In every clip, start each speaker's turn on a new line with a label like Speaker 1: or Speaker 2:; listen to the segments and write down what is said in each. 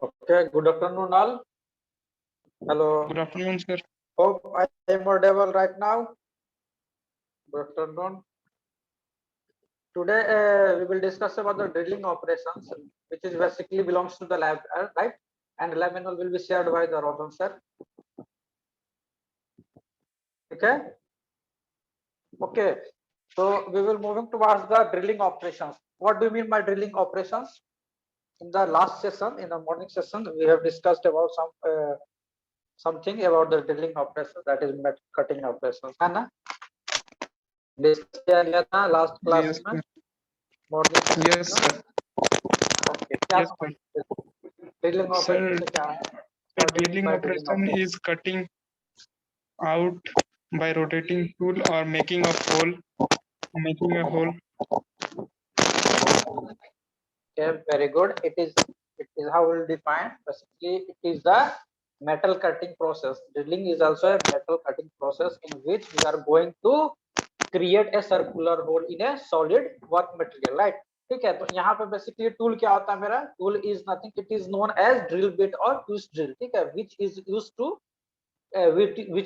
Speaker 1: Okay, good afternoon all. Hello.
Speaker 2: Good afternoon, sir.
Speaker 1: Hope I am audible right now. Good afternoon. Today we will discuss about the drilling operations, which is basically belongs to the lab, right? And lab manual will be shared by the Rodon sir. Okay. Okay. So we will moving towards the drilling operations. What do you mean by drilling operations? In the last session, in the morning session, we have discussed about something about the drilling operations, that is metal cutting operations, है ना? Discuss किया गया था last class
Speaker 2: Yes,
Speaker 1: में
Speaker 2: sir.
Speaker 1: Morning
Speaker 2: Yes, sir.
Speaker 1: Okay क्या
Speaker 2: Yes, sir.
Speaker 1: Drilling
Speaker 2: Sir,
Speaker 1: operation क्या है
Speaker 2: the drilling operation is cutting out by rotating tool or making a hole.
Speaker 1: okay, very good. It is how we'll define. Basically it is the metal cutting process. Drilling is also a metal cutting process in which we are going to create a circular hole in a solid work material, right? ठीक है, तो यहाँ पे basically tool क्या होता है मेरा? Tool is nothing, it is known as drill bit और ट्विस्ट ड्रिल, ठीक है, which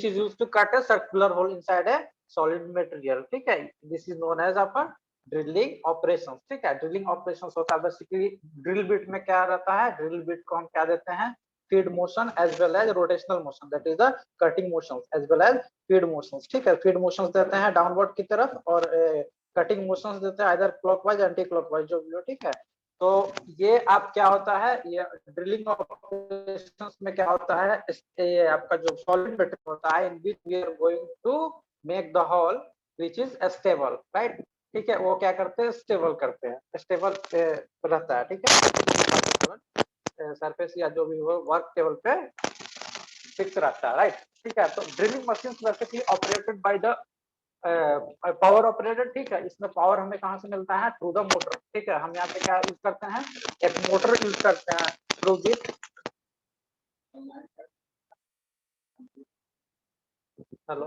Speaker 1: is used to cut a circular hole inside a solid material, ठीक है. This is known as upon drilling operations, ठीक है. ड्रिलिंग ऑपरेशंस होता है basically drill bit में क्या रहता है? ड्रिल बिट को हम क्या देते हैं? Feed motion as well as rotational motion, that is the cutting motion as well as feed motions, ठीक है. फीड मोशंस देते हैं डाउनवर्ड की तरफ और कटिंग मोशंस देते हैं आइदर क्लॉकवाइज एंटी क्लॉकवाइज, जो भी हो, ठीक है. तो ये आप क्या होता है, ये ड्रिलिंग ऑपरेशंस में क्या होता है, ये आपका जो सॉलिड मटेरियल होता है in which we are going to make the hole which is stable, right. ठीक है, वो क्या करते हैं? स्टेबल करते हैं, स्टेबल रहता है, ठीक है. सरफेस या जो भी हो वर्क टेबल पे फिक्स रहता है, राइट. ठीक है, तो drilling machine basically operated by the power operated, ठीक है. इसमें पावर हमें कहाँ से मिलता है? थ्रू द मोटर, ठीक है. हम यहाँ पे क्या यूज करते हैं? एक मोटर यूज करते हैं through this. Hello,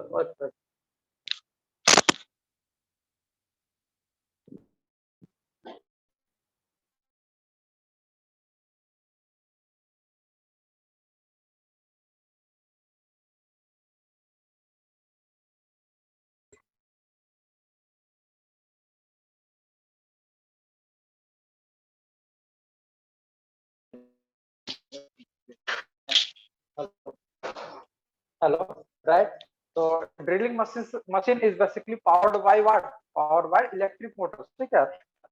Speaker 1: hello, right. तो drilling machine is basically powered by what? Powered by electric motors, ठीक है.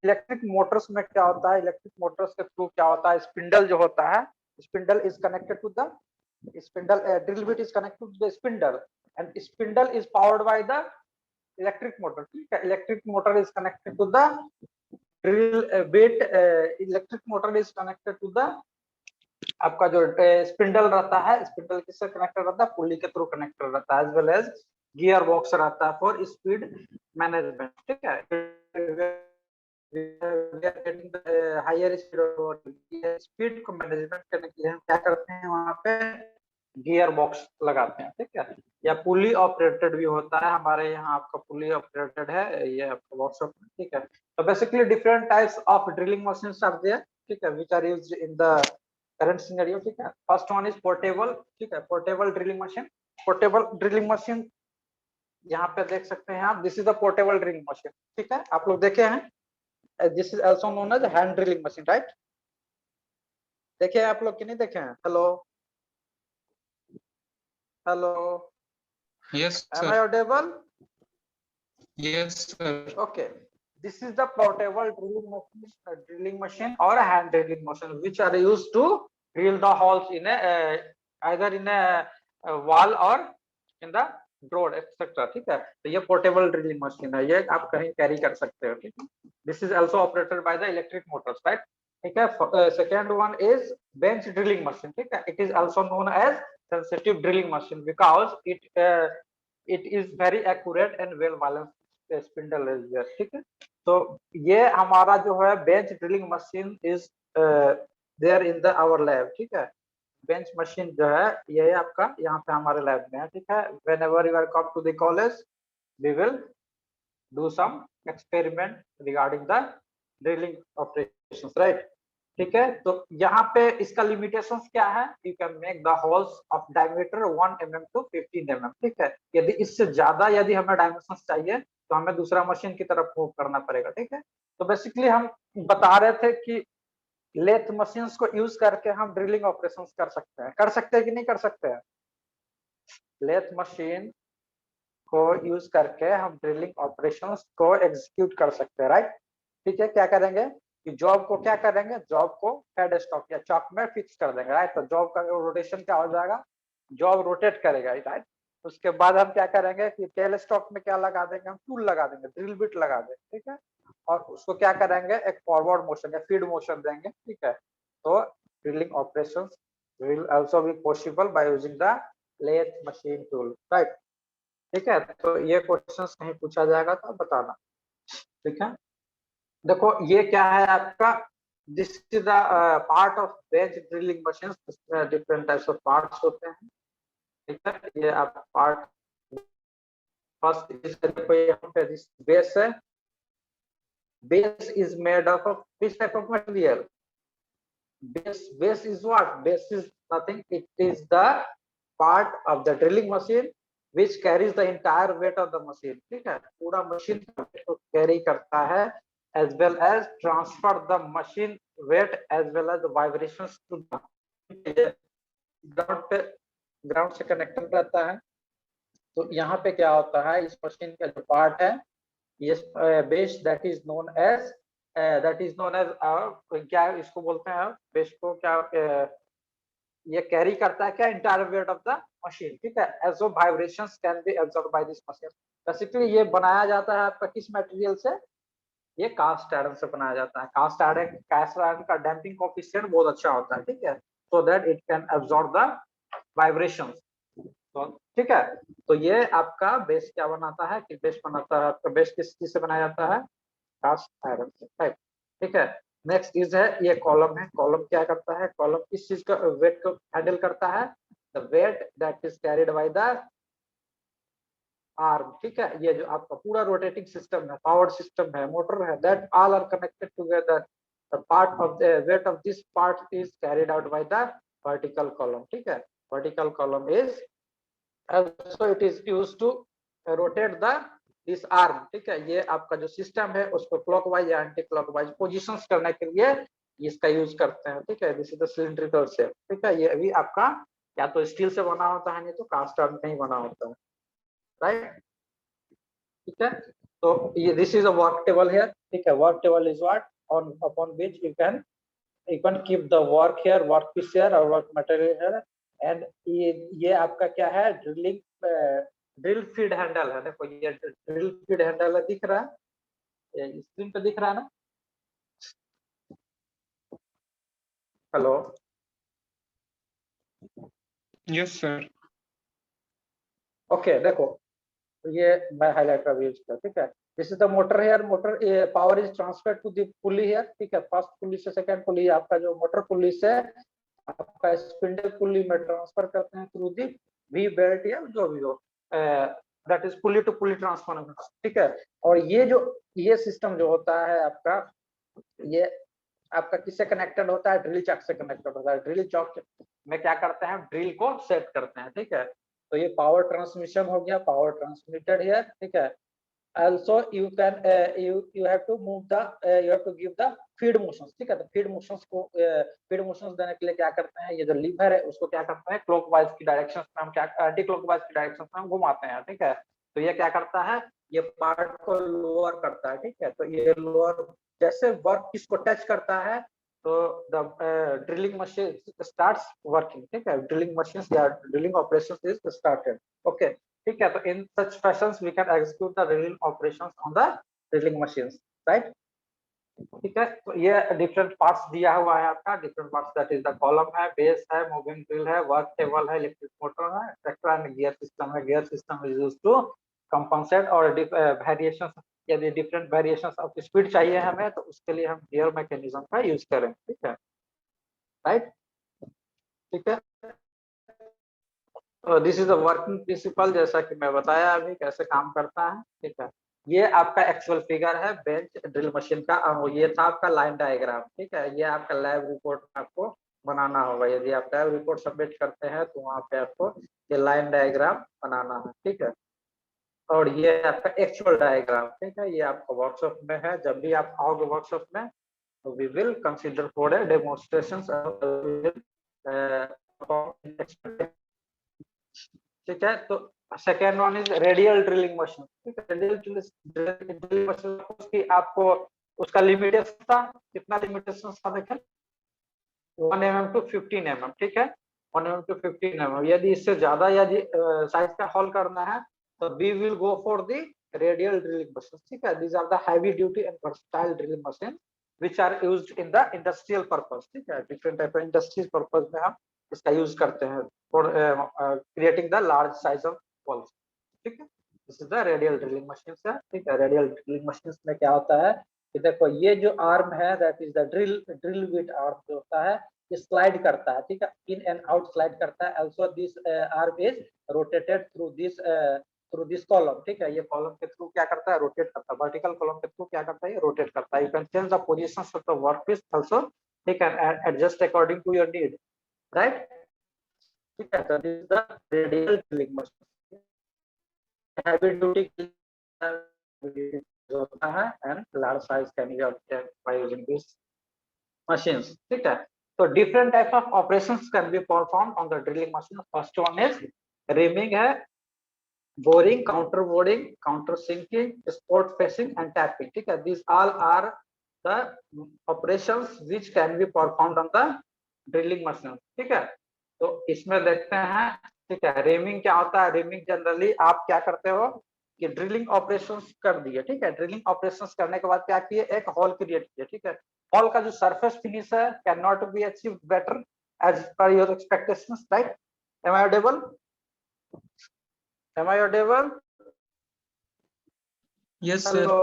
Speaker 1: इलेक्ट्रिक मोटर्स में क्या होता है? इलेक्ट्रिक मोटर्स के थ्रू क्या होता है? स्पिंडल जो होता है, spindle is connected to the spindle, drill bit is connected to the spindle and spindle is powered by the electric motor, ठीक है. electric motor is connected to the drill bit, electric motor is connected to the आपका जो spindle रहता है, spindle किससे connected रहता है? पुली के थ्रू कनेक्टेड रहता है, as well as gear box रहता है फॉर स्पीड मैनेजमेंट, ठीक है. हायर स्पीड को मैनेजमेंट करने के लिए हम क्या करते हैं? वहां पे गियर बॉक्स लगाते हैं, ठीक है. या पुली ऑपरेटेड भी होता है, हमारे यहाँ आपका पुली ऑपरेटेड है, ये आपका वर्कशॉप में, ठीक है. तो basically different types of drilling machines are there, ठीक है, which are used in the current scenario, ठीक है. फर्स्ट वन इज पोर्टेबल, ठीक है. Portable drilling machine. Portable drilling machine यहाँ पे देख सकते हैं आप. This is the portable drilling machine, ठीक है. आप लोग देखे हैं? This is also known as hand drilling machine, right. देखे आप लोग कि नहीं देखे हैं? Hello, hello.
Speaker 2: Yes,
Speaker 1: Am I
Speaker 2: sir.
Speaker 1: audible?
Speaker 2: Yes, sir.
Speaker 1: Okay. This is the portable drilling machine or a hand drilling machine, which are used to drill the holes in a either in a wall or in the road, etc. ठीक है. तो ये portable drilling machine है, ये आप कहीं carry कर सकते हो, ठीक है. This is also operated by the electric motors, right. ठीक है. Second one is bench drilling machine, ठीक है. It is also known as sensitive drilling machine because it is very accurate and well balanced spindle is there, ठीक है. तो ये हमारा जो है bench drilling machine is there in the our lab, ठीक है. बेंच मशीन जो है ये आपका यहाँ पे हमारे लैब में है, ठीक है. whenever you are come to the college we will do some experiment regarding the drilling operations, right. ठीक है, तो यहाँ पे इसका लिमिटेशंस क्या है, you can make the holes of diameter 1 mm to 15 mm। ठीक है, यदि इससे ज्यादा यदि हमें डायमेंशंस चाहिए तो हमें दूसरा मशीन की तरफ मूव करना पड़ेगा। ठीक है, तो बेसिकली हम बता रहे थे कि लेथ मशीन्स को यूज करके हम ड्रिलिंग ऑपरेशंस कर सकते हैं कि नहीं कर सकते हैं। लेथ मशीन को यूज करके हम ड्रिलिंग ऑपरेशंस को एग्जीक्यूट कर सकते हैं, राइट। ठीक है, क्या करेंगे कि जॉब को क्या करेंगे, जॉब को हेड स्टॉक या चॉक में फिक्स कर देंगे, राइट। तो जॉब का रोटेशन क्या हो जाएगा, जॉब रोटेट करेगा, राइट। उसके बाद हम क्या करेंगे कि टेल स्टॉक में क्या लगा देंगे, हम टूल लगा देंगे, ड्रिल बिट लगा देंगे। ठीक है, और उसको क्या करेंगे, एक फॉरवर्ड मोशन या फीड मोशन देंगे। ठीक है, तो drilling operations will also be possible by using the lathe machine tool, right। ठीक है, तो ये क्वेश्चंस कहीं पूछा जाएगा तो बताना। ठीक है, देखो ये क्या है आपका, this is the part of bench drilling machine, इसमें डिफरेंट टाइप्स ऑफ पार्ट्स होते हैं। ठीक है, ये आप पार्ट फर्स्ट दिस बेस है, base is made up of this type of material. Base is what? Base is nothing, it is the part of the drilling machine which carries the entire weight of the machine। ठीक है, पूरा machine को carry करता है, as well as transfer the machine weight as well as the vibrations to the ground पे, ground से connected रहता है। तो यहाँ पे क्या होता है, इस मशीन का जो पार्ट है, ये base that is known as क्या इसको बोलते हैं, बेस को क्या ये कैरी करता है क्या, entire weight of the machine. ठीक है, azo vibrations can be absorbed by this machine. Basically ये बनाया जाता है आपका किस मटेरियल से, ये कास्ट आयरन से बनाया जाता है। कास्ट आयरन का डैम्पिंग कोएफिशिएंट बहुत अच्छा होता है। ठीक है, so that it can absorb the vibrations. तो ठीक है, तो ये आपका बेस क्या बनाता है कि बेस बनाता है आपका, बेस किस चीज से बनाया जाता है, कास्ट आयरन से, राइट। ठीक है, नेक्स्ट इज है ये कॉलम है। कॉलम क्या करता है, कॉलम किस चीज का वेट को हैंडल करता है, the weight that is carried by the arm. ठीक है, ये जो आपका पूरा रोटेटिंग सिस्टम है, पावर सिस्टम है, मोटर है, that all are connected together, the part of the weight of this part is carried out by the vertical column. ठीक है, vertical column is also it is used to rotate the this arm। ठीक है, ये आपका जो system है उसको clockwise या एंटी क्लॉकवाइज पोजीशंस करने के लिए इसका यूज करते हैं। ठीक है, this is the cylindrical shape. ठीक है, ये भी आपका या तो स्टील से बना होता है, नहीं तो कास्ट आयरन का ही बना होता है, राइट। ठीक है, तो ये this is a work table here. ठीक है, work table is what, on upon which you can keep the work here, work piece here और वर्क मटेरियल हियर। एंड ये आपका क्या है, ड्रिलिंग ड्रिल फीड हैंडल है। देखो ये ड्रिल फीड हैंडल है, दिख रहा है, स्क्रीन पे दिख रहा है ना, हेलो।
Speaker 2: Yes sir.
Speaker 1: ओके, देखो ये मैं हाईलाइटर यूज किया। ठीक है, this is the motor here, motor power is transfer to the pulley here. ठीक है, फर्स्ट पुली से सेकंड पुली, आपका जो मोटर पुली से आपका स्पिंडल पुली में ट्रांसफर करते हैं थ्रू दी वी बेल्ट या जो भी हो, that is pulley to pulley transfer. ठीक है, और ये सिस्टम जो होता है आपका, ये आपका किससे कनेक्टेड होता है, ड्रिल चक से कनेक्टेड होता है। ड्रिल चक में क्या करते हैं, ड्रिल को सेट करते हैं। ठीक है, तो ये पावर ट्रांसमिशन हो गया, पावर ट्रांसमिटेड हियर। ठीक है, also you can you have to move the you have to give the feed motions। ठीक है, तो feed motions को feed motions देने के लिए क्या करते हैं, ये जो लीवर है उसको क्या करते हैं, क्लॉकवाइज की डायरेक्शन में हम क्या, एंटी क्लॉकवाइज की डायरेक्शन में हम घुमाते हैं। ठीक है, तो ये क्या करता है, ये पार्ट को लोअर करता है। ठीक है, तो ये लोअर जैसे वर्क इसको टच करता है तो the drilling machine starts working. ठीक है, ड्रिलिंग मशीन या drilling operations is started. Okay, ठीक है, तो in such fashions we can execute the drilling operations on the drilling machines, right. ठीक है, तो ये डिफरेंट पार्ट्स दिया हुआ है आपका, different parts that is the column है, बेस है, मूविंग ड्रिल है, वर्क टेबल है, इलेक्ट्रिक मोटर है, ट्रैक्टर एंड गियर सिस्टम है। Gear system is used to compensate और वेरिएशंस, यदि डिफरेंट वेरिएशंस ऑफ स्पीड चाहिए हमें तो उसके लिए हम गियर मैकेनिज्म का यूज करें। ठीक है, राइट। ठीक है, this is the working principle, जैसा कि मैं बताया अभी कैसे काम करता है। ठीक है, ये आपका एक्चुअल फिगर है बेंच ड्रिल मशीन का, और ये था आपका लाइन डायग्राम। ठीक है, ये आपका लैब रिपोर्ट आपको बनाना होगा। यदि आप लैब रिपोर्ट सबमिट करते हैं तो वहाँ पे आपको ये लाइन डायग्राम बनाना है। ठीक है, और ये आपका एक्चुअल डायग्राम। ठीक है, ये आपका वर्कशॉप में है। जब भी आप आओगे वर्कशॉप में तो we will consider for a demonstration. ठीक है, तो second one is radial drilling machine. ठीक है, रेडियल ड्रिलिंग मशीन उसकी आपको उसका लिमिटेशन था, कितना लिमिटेशन था देखें, 1 mm टू 15 mm। ठीक है, 1 mm टू 15 mm। यदि इससे ज्यादा यदि साइज का हॉल करना है तो we will go for the radial drilling machine. ठीक है, these are the heavy duty and versatile drilling machine which are used in the industrial purpose। ठीक है, different type of industries purpose में हम इसका यूज करते हैं for creating the large size of holes. ठीक है, this is the radial drilling machine है। ठीक है, रेडियल ड्रिलिंग मशीन में क्या होता है कि देखो ये जो आर्म है that is the drill bit arm जो होता है, ये स्लाइड करता है। ठीक है, इन एंड आउट स्लाइड करता है। Also this arm is rotated through this column. ठीक है, ये कॉलम के थ्रू क्या करता है, रोटेट करता है। वर्टिकल कॉलम के थ्रू क्या करता है, ये रोटेट करता है। You can change the positions of the workpiece also. ठीक है, and adjust according to your need, right. ठीक है, so this is the radial drilling machine। heavy duty होता है and large size can be obtained by using these machines। ठीक है, तो different type of operations can be perform on the drilling machine. First one is rhyming है, boring, counter boring, counter sinking, spot facing and tapping। ठीक है, these all are the operations which can be performed on the drilling machine। ठीक है, तो इसमें देखते हैं। ठीक है, रेमिंग क्या होता है, रेमिंग जनरली आप क्या करते हो कि ड्रिलिंग ऑपरेशंस कर दिए। ठीक है, ड्रिलिंग ऑपरेशंस करने के बाद क्या किए, एक हॉल क्रिएट किया। ठीक है, हॉल का जो सरफेस फिनिश है can not be achieve better as per your expectations, right. Am I audible, am I audible?
Speaker 2: Yes, sir.
Speaker 1: Hello,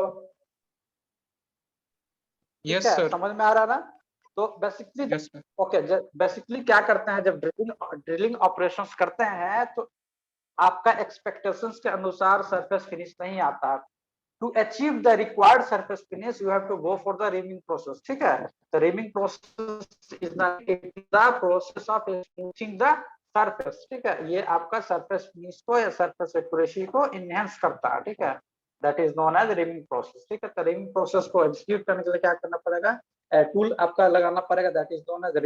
Speaker 1: ठीक
Speaker 2: Yes,
Speaker 1: है,
Speaker 2: sir.
Speaker 1: समझ में आ रहा ना। तो basically
Speaker 2: Yes, sir.
Speaker 1: Okay, basically क्या करते हैं जब ड्रिलिंग ऑपरेशंस करते हैं तो आपका एक्सपेक्टेशंस के अनुसार सरफेस फिनिश नहीं आता। To achieve the required surface finish you have to go for the reaming process. ठीक है, the reaming process is the process of smoothing the surface. ठीक है, ये आपका सरफेस फिनिश को या सरफेस एक्यूरेसी को इनहेंस करता है। ठीक है, that is known as reaming process. ठीक है, तो रिमिंग प्रोसेस को एग्जीक्यूट करने के लिए क्या करना पड़ेगा, टूल आपका लगाना पड़ेगा, that is known as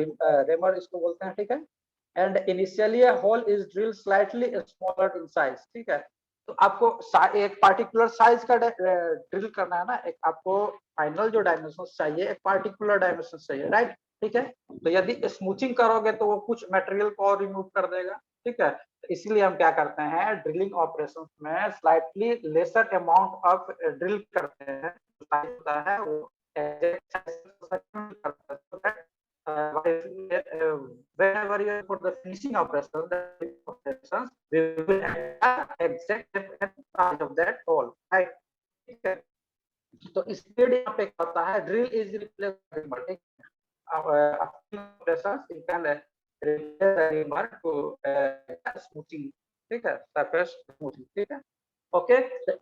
Speaker 1: reamer इसको बोलते हैं। ठीक है, and initially a hole is drilled slightly smaller in size। ठीक है, तो आपको एक पार्टिकुलर साइज का ड्रिल करना है ना, एक आपको फाइनल जो डायमेंशन चाहिए एक पार्टिकुलर डायमेंशन चाहिए, राइट। ठीक है, तो यदि स्मूथिंग करोगे तो वो कुछ मटेरियल को और रिमूव कर देगा। ठीक है, तो इसलिए हम क्या करते हैं ड्रिलिंग ऑपरेशन में slightly lesser amount of drill करते हैं। साइज होता है वो whenever you for the finishing operation, the operations we will have exact size of that hole, right। ठीक है, तो स्पीड यहाँ पे क्या होता है, drill is replace operations you can replace the reamer to smoothing। ठीक है, surface smoothing। ठीक है, okay,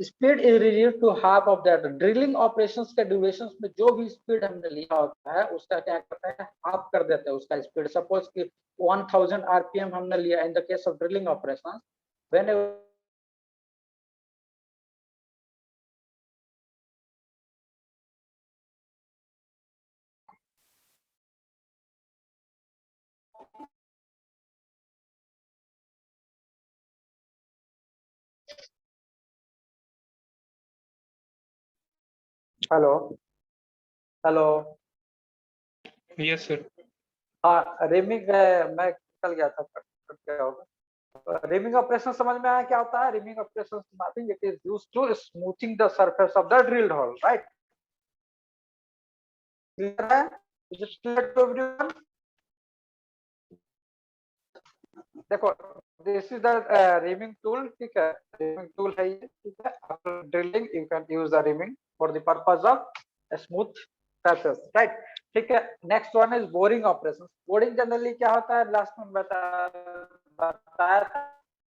Speaker 1: speed is reduced to half of that. Drilling operations के ड्यूरेशंस में जो भी स्पीड हमने लिया होता है उसका क्या करते हैं, हाफ कर देते हैं उसका स्पीड। सपोज कि 1000 आरपीएम हमने लिया in the case of drilling operations, when hello, hello,
Speaker 2: Yes, sir.
Speaker 1: हाँ रिमिंग मैं निकल गया था, क्या होगा रिमिंग ऑपरेशन समझ में आया क्या होता है। Reaming operation nothing, it is used to smoothing the surface of the drilled hole, right. Clear है, is it clear to everyone? देखो this is the reaming tool. ठीक है, रिमिंग टूल है ये। ठीक है, after drilling you can use the reaming for the purpose of smooth surface, right. ठीक है, next one is boring operation. Boring generally क्या होता है, लास्ट में बताया था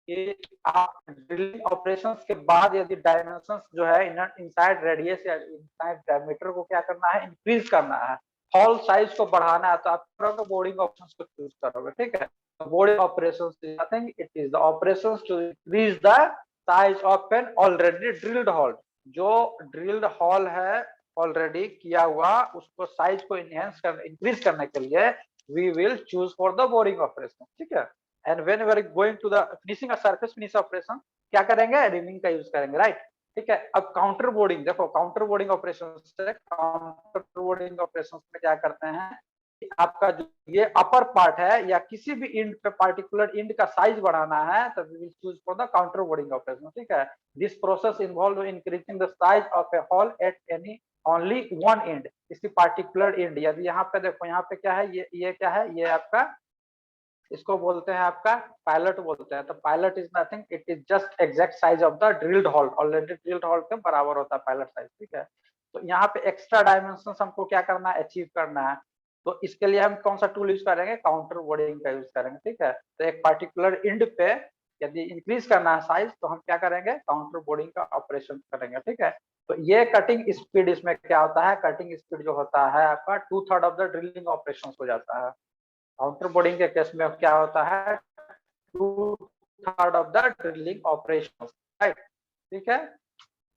Speaker 1: कि आप ड्रिलिंग ऑपरेशंस के बाद यदि डायमेंशंस जो है इनसाइड रेडियस या इनसाइड डायमीटर को क्या करना है, इंक्रीज करना है, हॉल साइज को बढ़ाना है, तो आप बोर्डिंग ऑप्शंस को चूज करोगे, ठीक है। Boring operations is nothing, it is the operations to increase the size of an already drilled hole. जो ड्रिल्ड हॉल है ऑलरेडी किया हुआ, उसको साइज को इनहेंस कर इंक्रीज करने के लिए we will choose for the boring operation, ठीक है। And when we are going to the finishing a surface finish operation, क्या करेंगे, रिमिंग का यूज करेंगे, राइट, ठीक है। अब काउंटर बोर्डिंग देखो, काउंटर बोर्डिंग ऑपरेशन से, काउंटर बोर्डिंग ऑपरेशन में क्या करते हैं, आपका जो ये अपर पार्ट है या किसी भी इंड पे पार्टिकुलर इंड का साइज बढ़ाना है, तो we will choose for the counter boring operation, ठीक है। This process involve increasing the size of a hole at any only one end, किसी पार्टिकुलर एंड। यदि यहाँ पे देखो, यहाँ पे क्या है, ये क्या है, ये आपका, इसको बोलते हैं आपका पायलट बोलते हैं। तो pilot is nothing, it is just exact size of the drilled hall, already drilled hole के बराबर होता है पायलट साइज, ठीक है। तो यहाँ पे एक्स्ट्रा डायमेंशन हमको क्या करना है, अचीव करना है। तो इसके लिए हम कौन सा टूल यूज करेंगे, काउंटर बोर्डिंग का यूज करेंगे, ठीक है। तो एक पार्टिकुलर इंड पे यदि इंक्रीज करना है साइज, तो हम क्या करेंगे, काउंटर बोर्डिंग का ऑपरेशन करेंगे, ठीक है। तो ये कटिंग स्पीड, इसमें क्या होता है, कटिंग स्पीड जो होता है आपका 2/3 ऑफ द ड्रिलिंग ऑपरेशन हो जाता है। काउंटर बोर्डिंग के केस में क्या होता है, 2/3 of the drilling operation, right, ठीक है।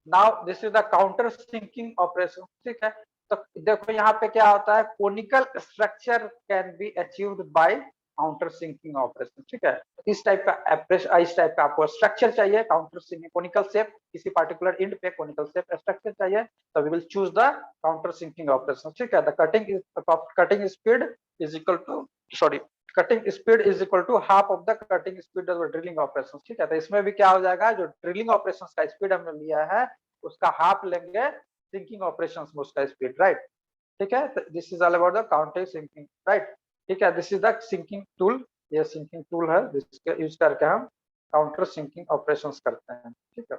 Speaker 1: Now this is the counter sinking operation, ठीक है। तो देखो यहाँ पे क्या होता है, conical structure can be achieved by counter sinking operation, ठीक है। इस टाइप का आपको स्ट्रक्चर चाहिए, काउंटर सिंकिंग कोनिकल शेप, किसी पार्टिकुलर इंड पे कोनिकल शेप स्ट्रक्चर चाहिए, तो we will choose the counter sinking operation, ठीक है। The cutting speed is equal to, sorry, cutting speed is equal to half of the cutting speed of drilling operation, ठीक है। तो इसमें भी क्या हो जाएगा, जो ड्रिलिंग ऑपरेशन का स्पीड हमने लिया है, उसका हाफ लेंगे सिंकिंग ऑपरेशन में उसका स्पीड, राइट, ठीक है। This is all about the counter sinking, right, ठीक है। This is the sinking tool, ये सिंकिंग टूल है जिसके यूज करके हम काउंटर सिंकिंग ऑपरेशंस करते हैं, ठीक है।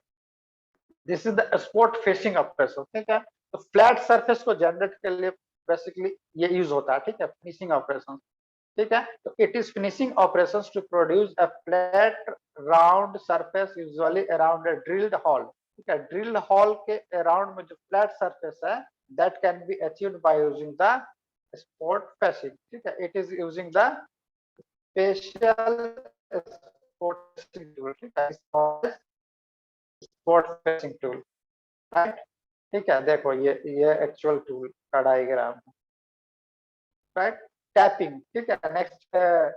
Speaker 1: This is the spot facing operation, ठीक है। तो फ्लैट सरफेस को जनरेट के लिए बेसिकली ये यूज होता है, ठीक है, फिनिशिंग ऑपरेशन, ठीक है। तो it is finishing operations to produce a flat round surface usually around a drilled hole, ठीक है। ड्रिल्ड हॉल के अराउंड में जो फ्लैट सरफेस है, that can be achieved by using the spot facing, ठीक है। It is using the special spot facing tool, ठीक है, स्पोर्ट फेसिंग टूल, राइट, ठीक है। देखो ये एक्चुअल टूल का डायग्राम है, राइट। टैपिंग, ठीक है, next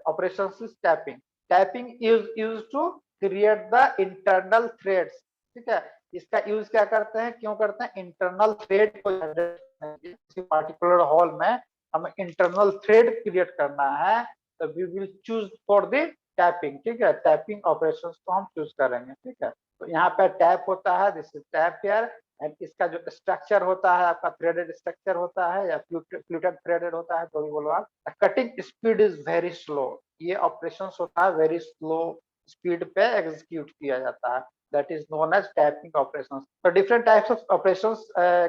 Speaker 1: operation is tapping. Tapping is use to create the internal threads, ठीक है। इसका यूज क्या करते हैं, क्यों करते हैं, इंटरनल थ्रेड को जनरेट करने के लिए, किसी पार्टिकुलर हॉल में हमें इंटरनल थ्रेड क्रिएट करना है, तो we will choose for the tapping, ठीक है। टैपिंग ऑपरेशन को हम चूज करेंगे, ठीक है। तो यहाँ पे टैप होता है, this is tap here, and इसका जो स्ट्रक्चर होता है आपका थ्रेडेड स्ट्रक्चर होता है या फ्लूटेड थ्रेडेड होता है, तो भी बोलो आप। Cutting speed is very slow, ये ऑपरेशन होता है वेरी स्लो स्पीड पे एग्जीक्यूट किया जाता है, that is known as tapping operations. So different types of operations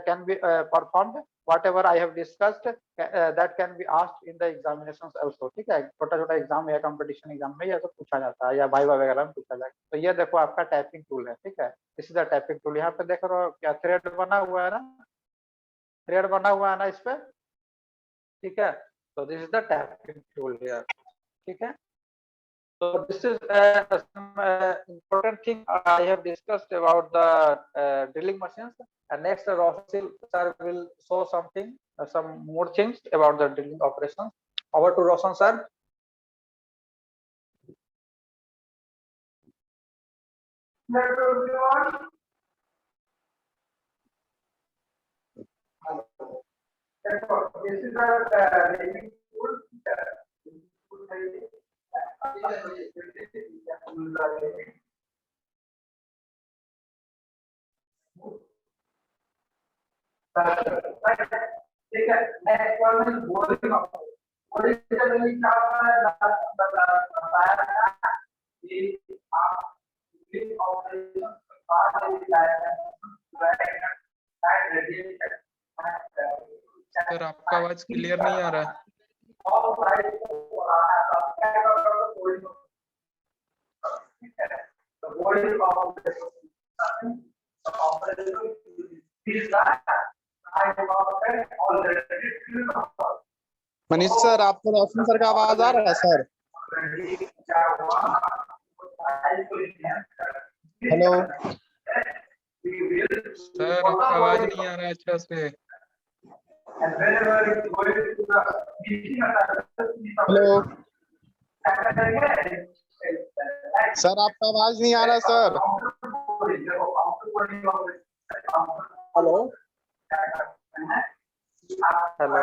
Speaker 1: can be performed, whatever I have discussed, that can be asked in the examinations also, ठीक है। छोटा छोटा एग्जाम या competition exam में ये सब पूछा जाता है या वाइवा वगैरह में पूछा जाएगा। तो ये देखो आपका टाइपिंग टूल है, ठीक है, this is the typing tool. यहाँ पे देख रहे हो क्या थ्रेड बना हुआ है ना, थ्रेड बना हुआ है ना इस पे, ठीक है। तो this is the typing tool here, ठीक है। So this is some important thing I have discussed about the drilling machines. And next, Roshan sir will show something, some more things about the drilling operations. Over to Roshan sir. This is the drilling tool. ठीक है, next one is boring operation. Boring का meaning क्या होता है, बताया था कि आप ड्रिलिंग ऑपरेशन के बाद यदि
Speaker 2: सर आपका आवाज क्लियर नहीं आ रहा है।
Speaker 3: मनीष सर, आपको रोशन सर का आवाज आ रहा है सर? हेलो
Speaker 2: सर, आपका आवाज नहीं आ रहा है अच्छा से।
Speaker 3: हेलो सर, आपका आवाज नहीं आ रहा सर।
Speaker 1: Hello hello